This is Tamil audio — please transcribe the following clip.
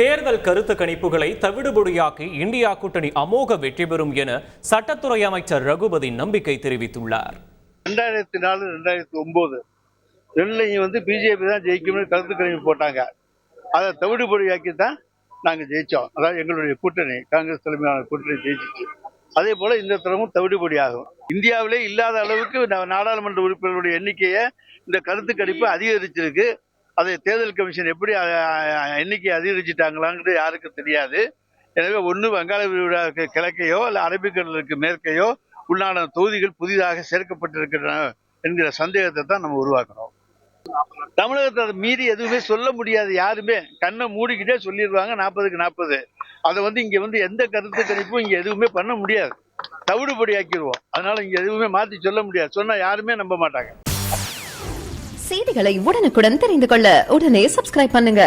தேர்தல் கருத்து கணிப்புகளை தவிடுபொடியாக்கி இந்தியா கூட்டணி அமோக வெற்றி பெறும் என சட்டத்துறை அமைச்சர் ரகுபதி நம்பிக்கை தெரிவித்துள்ளார். 2004, 2009 ரெண்டுலையும் பிஜேபி தான் ஜெயிக்கும்னு கருத்து கணிப்பு போட்டாங்க. அதை தவிடுபொடியாக்கி தான் நாங்கள் ஜெயிச்சோம். அதாவது எங்களுடைய கூட்டணி, காங்கிரஸ் தலைமையிலான கூட்டணி ஜெயிச்சிச்சு. அதே போல இந்த தரமும் தவிடுபொடி ஆகும். இந்தியாவிலே இல்லாத அளவுக்கு நாடாளுமன்ற உறுப்பினர்களுடைய எண்ணிக்கையை இந்த கருத்து கணிப்பு அதிகரிச்சிருக்கு. அதை தேர்தல் கமிஷன் எப்படி எண்ணிக்கை அதிகரிச்சுட்டாங்களாங்கிறது யாருக்கும் தெரியாது. எனவே ஒன்று வங்காள விரிகுடா கிழக்கையோ அல்ல அரபிக்கடலுக்கு மேற்கையோ உள்ளான தொகுதிகள் புதிதாக சேர்க்கப்பட்டிருக்கின்றன என்கிற சந்தேகத்தை தான் நம்ம உருவாக்கணும். தமிழகத்தை அதை மீறி எதுவுமே சொல்ல முடியாது. யாருமே கண்ணை மூடிக்கிட்டே சொல்லிடுவாங்க 40க்கு 40. அதை இங்க எந்த கருத்து கணிப்பும் இங்க எதுவுமே பண்ண முடியாது. தவிடுபடி ஆக்கிடுவோம். அதனால இங்க எதுவுமே மாத்தி சொல்ல முடியாது. சொன்னா யாருமே நம்ப மாட்டாங்க. செய்திகளை உடனுக்குடன் தெரிந்து கொள்ள உடனே சப்ஸ்கிரைப் பண்ணுங்க.